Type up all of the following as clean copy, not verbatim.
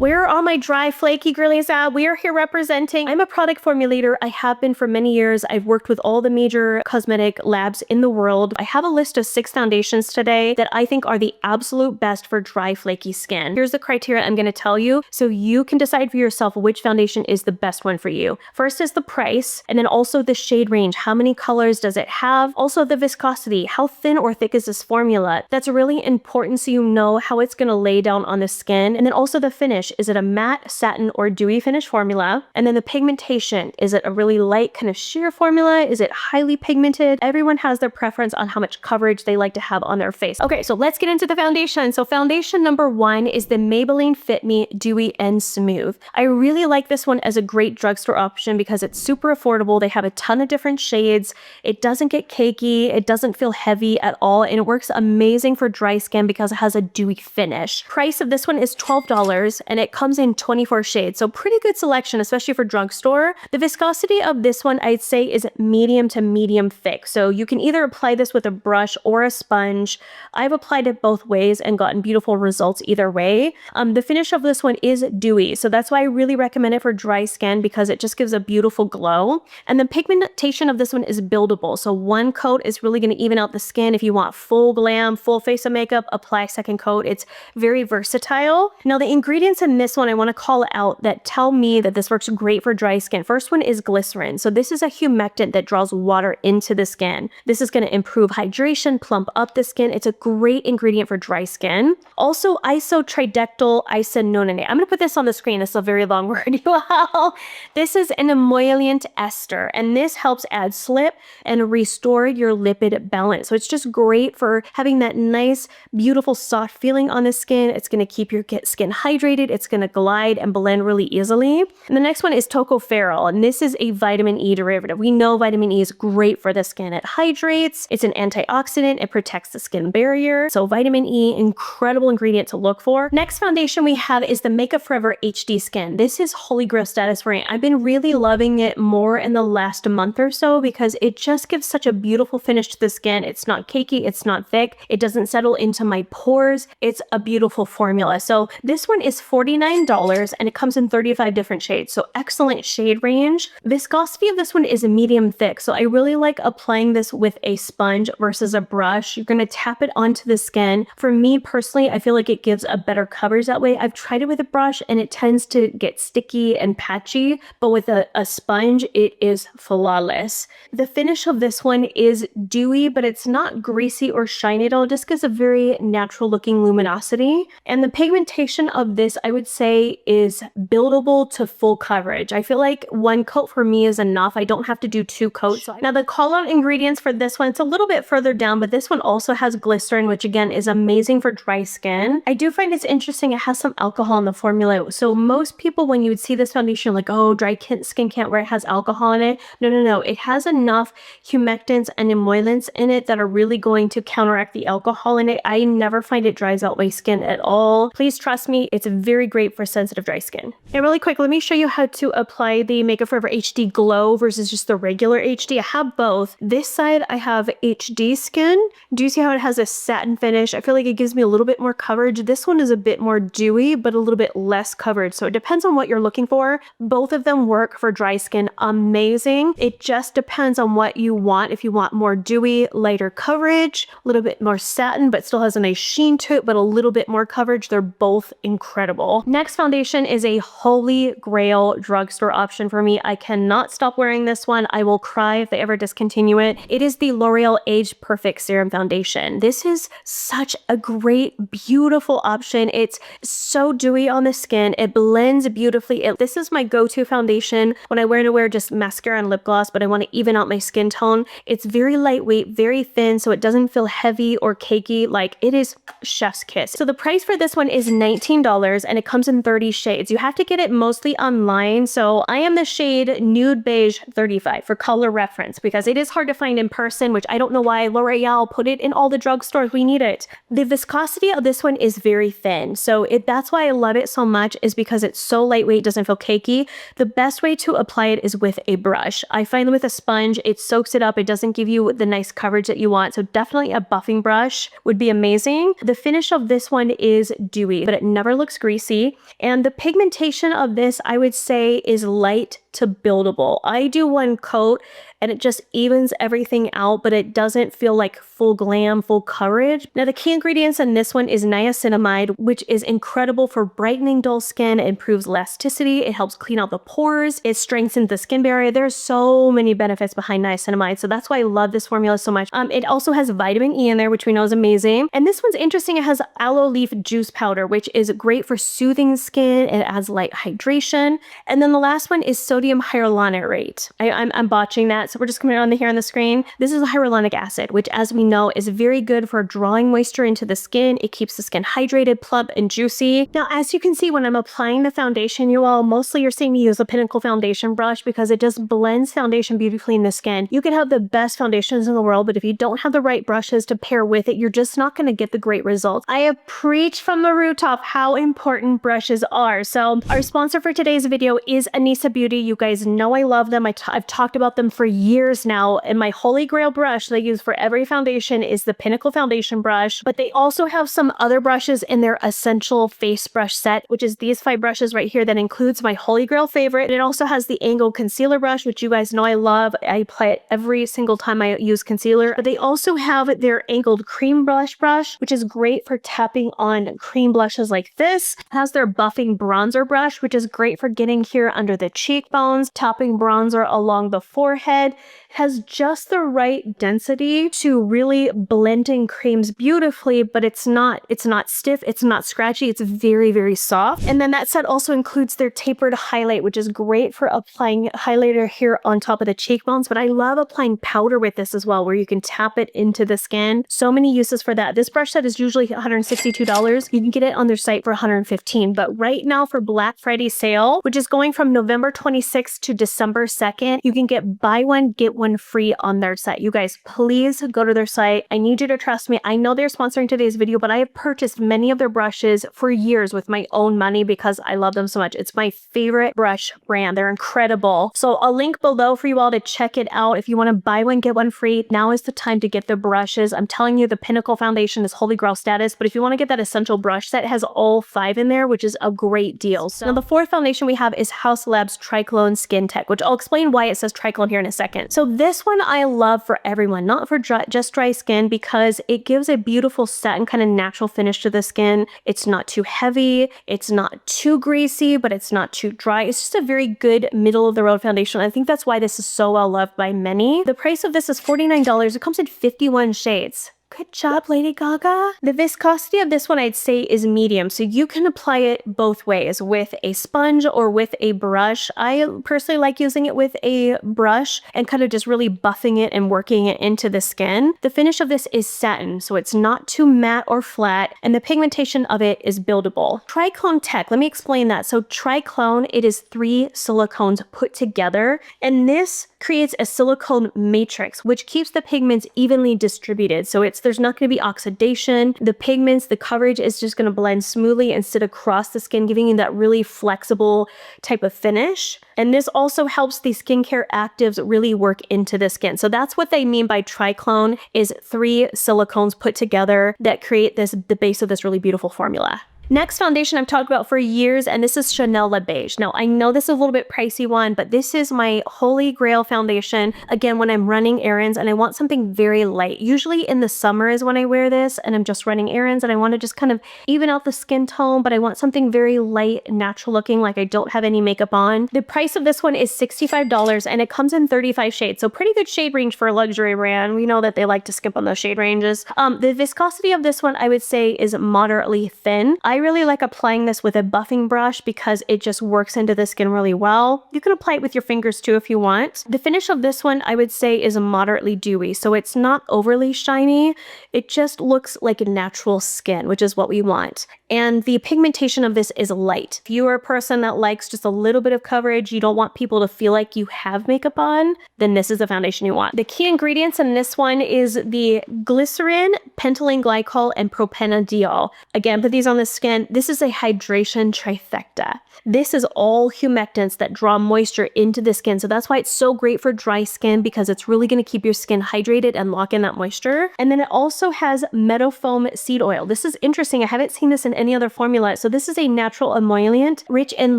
Where are all my dry, flaky girlies at? We are here representing. I'm a product formulator. I have been for many years. I've worked with all the major cosmetic labs in the world. I have a list of 6 foundations today that I think are the absolute best for dry, flaky skin. Here's the criteria I'm going to tell you so you can decide for yourself which foundation is the best one for you. First is the price, and then also the shade range. How many colors does it have? Also the viscosity. How thin or thick is this formula? That's really important so you know how it's going to lay down on the skin. And then also the finish. Is it a matte, satin, or dewy finish formula? And then the pigmentation. Is it a really light kind of sheer formula? Is it highly pigmented? Everyone has their preference on how much coverage they like to have on their face. Okay, so let's get into the foundation. So foundation number 1 is the Maybelline Fit Me Dewy and Smooth. I really like this one as a great drugstore option because it's super affordable. They have a ton of different shades. It doesn't get cakey. It doesn't feel heavy at all. And it works amazing for dry skin because it has a dewy finish. Price of this one is $12 and it comes in 24 shades. So pretty good selection, especially for drugstore. The viscosity of this one I'd say is medium to medium thick. So you can either apply this with a brush or a sponge. I've applied it both ways and gotten beautiful results either way. The finish of this one is dewy. So that's why I really recommend it for dry skin because it just gives a beautiful glow. And the pigmentation of this one is buildable. So one coat is really going to even out the skin. If you want full glam, full face of makeup, apply second coat. It's very versatile. Now the ingredients in this one I want to call out that tell me that this works great for dry skin. First one is glycerin. So this is a humectant that draws water into the skin. This is going to improve hydration, plump up the skin. It's a great ingredient for dry skin. Also isotridectyl isononanate. I'm going to put this on the screen. This is a very long word. Wow. This is an emollient ester and this helps add slip and restore your lipid balance. So it's just great for having that nice, beautiful, soft feeling on the skin. It's going to keep your skin hydrated. It's going to glide and blend really easily. And the next one is tocopherol, and this is a vitamin E derivative. We know vitamin E is great for the skin. It hydrates, it's an antioxidant, it protects the skin barrier. So vitamin E, incredible ingredient to look for. Next foundation we have is the Makeup Forever HD Skin. This is holy grail status for me. I've been really loving it more in the last month or so because it just gives such a beautiful finish to the skin. It's not cakey, it's not thick, it doesn't settle into my pores. It's a beautiful formula. So this one is $49 and it comes in 35 different shades. So excellent shade range. Viscosity of this one is medium thick. So I really like applying this with a sponge versus a brush. You're going to tap it onto the skin. For me personally, I feel like it gives a better coverage that way. I've tried it with a brush and it tends to get sticky and patchy, but with a sponge, it is flawless. The finish of this one is dewy, but it's not greasy or shiny at all. It just gives a very natural looking luminosity. And the pigmentation of this, I would say, is buildable to full coverage. I feel like one coat for me is enough. I don't have to do 2 coats. Now the call out ingredients for this one, it's a little bit further down, but this one also has glycerin, which again is amazing for dry skin. I do find it's interesting. It has some alcohol in the formula. So most people, when you would see this foundation, like, oh, dry skin can't wear it, has alcohol in it. No. It has enough humectants and emollients in it that are really going to counteract the alcohol in it. I never find it dries out my skin at all. Please trust me, it's very great for sensitive dry skin. And really quick, let me show you how to apply the Makeup Forever HD Glow versus just the regular HD. I have both. This side I have HD skin. Do you see how it has a satin finish? I feel like it gives me a little bit more coverage. This one is a bit more dewy, but a little bit less coverage. So it depends on what you're looking for. Both of them work for dry skin amazing. It just depends on what you want. If you want more dewy, lighter coverage, a little bit more satin, but still has a nice sheen to it, but a little bit more coverage, they're both incredible. Next foundation is a holy grail drugstore option for me. I cannot stop wearing this one. I will cry if they ever discontinue it. It is the L'Oreal Age Perfect Serum Foundation. This is such a great, beautiful option. It's so dewy on the skin. It blends beautifully. This is my go-to foundation when I wear just mascara and lip gloss, but I want to even out my skin tone. It's very lightweight, very thin, so it doesn't feel heavy or cakey. Like, it is chef's kiss. So the price for this one is $19 and it comes in 30 shades. You have to get it mostly online. So I am the shade Nude Beige 35 for color reference because it is hard to find in person, which I don't know why L'Oreal put it in all the drugstores. We need it. The viscosity of this one is very thin. So that's why I love it so much, is because it's so lightweight, doesn't feel cakey. The best way to apply it is with a brush. I find with a sponge, it soaks it up. It doesn't give you the nice coverage that you want. So definitely a buffing brush would be amazing. The finish of this one is dewy, but it never looks greasy. see. And the pigmentation of this, I would say, is light to buildable. I do one coat and it just evens everything out, but it doesn't feel like full glam, full coverage. Now the key ingredients in this one is niacinamide, which is incredible for brightening dull skin. It improves elasticity, it helps clean out the pores, it strengthens the skin barrier. There's so many benefits behind niacinamide, so that's why I love this formula so much. It also has vitamin E in there, which we know is amazing. And this one's interesting. It has aloe leaf juice powder, which is great for soothing skin. It adds light hydration. And then the last one is sodium hyaluronate. I'm botching that, so we're just coming on here on the screen. This is hyaluronic acid, which, as we know, is very good for drawing moisture into the skin. It keeps the skin hydrated, plump, and juicy. Now, as you can see, when I'm applying the foundation, you all, mostly you're seeing me use a Pinnacle foundation brush because it just blends foundation beautifully in the skin. You can have the best foundations in the world, but if you don't have the right brushes to pair with it, you're just not going to get the great results. I have preached from the rooftop how important brushes are. So our sponsor for today's video is Anissa Beauty. You guys know I love them. I've talked about them for years now, and my holy grail brush that I use for every foundation is the Pinnacle foundation brush, but they also have some other brushes in their essential face brush set, which is these 5 brushes right here that includes my holy grail favorite. It also has the angled concealer brush, which you guys know I love. I apply it every single time I use concealer, but they also have their angled cream brush, which is great for tapping on cream blushes like this. It has their buffing bronzer brush, which is great for getting here under the cheekbones, tapping bronzer along the forehead. It has just the right density to really blend in creams beautifully, but it's not stiff, it's not scratchy, it's very, very soft. And then that set also includes their tapered highlight, which is great for applying highlighter here on top of the cheekbones, but I love applying powder with this as well, where you can tap it into the skin. So many uses for that. This brush set is usually $162. You can get it on their site for $115, but right now for Black Friday sale, which is going from November 26th to December 2nd, you can get buy one, get one free on their site. You guys, please go to their site. I need you to trust me. I know they're sponsoring today's video, but I have purchased many of their brushes for years with my own money because I love them so much. It's my favorite brush brand. They're incredible. So I'll link below for you all to check it out. If you want to buy one, get one free, now is the time to get the brushes. I'm telling you, the Pinnacle foundation is holy grail status, but if you want to get that essential brush set, it has all 5 in there, which is a great deal. So now the 4th foundation we have is Haus Labs Triclone Skin Tech, which I'll explain why it says Triclone here in a second. So this one I love for everyone, not for just dry skin, because it gives a beautiful satin kind of natural finish to the skin. It's not too heavy, it's not too greasy, but it's not too dry. It's just a very good middle of the road foundation. I think that's why this is so well loved by many. The price of this is $49. It comes in 51 shades. Good job, Lady Gaga. The viscosity of this one I'd say is medium, so you can apply it both ways, with a sponge or with a brush. I personally like using it with a brush and kind of just really buffing it and working it into the skin. The finish of this is satin, so it's not too matte or flat, and the pigmentation of it is buildable. Triclone Tech, let me explain that. So Triclone, it is 3 silicones put together, and this creates a silicone matrix, which keeps the pigments evenly distributed. So there's not going to be oxidation. The pigments, the coverage is just going to blend smoothly and sit across the skin, giving you that really flexible type of finish. And this also helps the skincare actives really work into the skin. So that's what they mean by Triclone, is 3 silicones put together that create the base of this really beautiful formula. Next foundation I've talked about for years, and this is Chanel Le Beige. Now, I know this is a little bit pricey one, but this is my holy grail foundation. Again, when I'm running errands and I want something very light. Usually in the summer is when I wear this and I'm just running errands and I want to just kind of even out the skin tone, but I want something very light, natural looking, like I don't have any makeup on. The price of this one is $65 and it comes in 35 shades. So pretty good shade range for a luxury brand. We know that they like to skip on those shade ranges. The viscosity of this one I would say is moderately thin. I really like applying this with a buffing brush because it just works into the skin really well. You can apply it with your fingers too if you want. The finish of this one I would say is moderately dewy, so it's not overly shiny. It just looks like a natural skin, which is what we want. And the pigmentation of this is light. If you are a person that likes just a little bit of coverage, you don't want people to feel like you have makeup on, then this is the foundation you want. The key ingredients in this one is the glycerin, pentylene glycol, and propanediol. Again, put these on the skin skin, this is a hydration trifecta. This is all humectants that draw moisture into the skin. So that's why it's so great for dry skin, because it's really going to keep your skin hydrated and lock in that moisture. And then it also has meadowfoam seed oil. This is interesting. I haven't seen this in any other formula. So this is a natural emollient rich in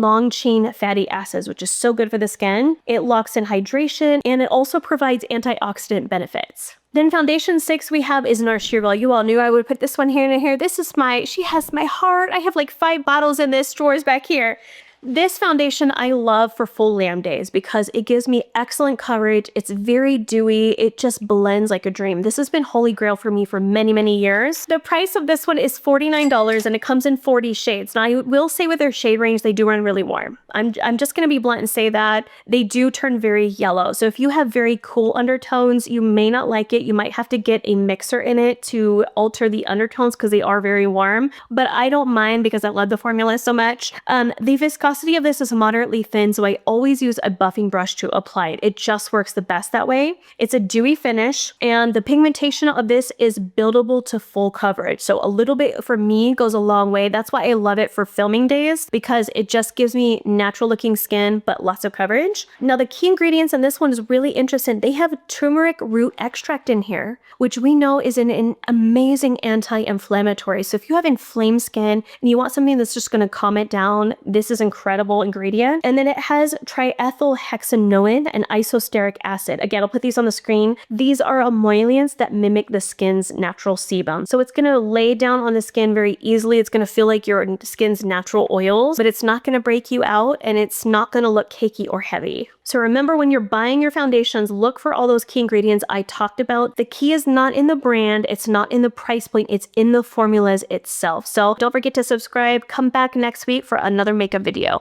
long chain fatty acids, which is so good for the skin. It locks in hydration, and it also provides antioxidant benefits. Then foundation 6 we have is Nurse Sheerwell. You all knew I would put this one here and here. This is she has my heart. I have like 5 bottles in this, drawers back here. This foundation I love for full lamb days because it gives me excellent coverage. It's very dewy. It just blends like a dream. This has been holy grail for me for many, many years. The price of this one is $49 and it comes in 40 shades. Now I will say with their shade range, they do run really warm. I'm just going to be blunt and say that they do turn very yellow. So if you have very cool undertones, you may not like it. You might have to get a mixer in it to alter the undertones because they are very warm, but I don't mind because I love the formula so much. The viscosity of this is moderately thin, so I always use a buffing brush to apply it. It just works the best that way. It's a dewy finish, and the pigmentation of this is buildable to full coverage. So a little bit for me goes a long way. That's why I love it for filming days, because it just gives me natural looking skin, but lots of coverage. Now the key ingredients in this one is really interesting. They have turmeric root extract in here, which we know is an amazing anti-inflammatory. So if you have inflamed skin and you want something that's just going to calm it down, this is incredible ingredient. And then it has triethylhexanoin and isosteric acid. Again, I'll put these on the screen. These are emollients that mimic the skin's natural sebum. So it's going to lay down on the skin very easily. It's going to feel like your skin's natural oils, but it's not going to break you out, and it's not going to look cakey or heavy. So remember, when you're buying your foundations, look for all those key ingredients I talked about. The key is not in the brand, it's not in the price point, it's in the formulas itself. So don't forget to subscribe. Come back next week for another makeup video.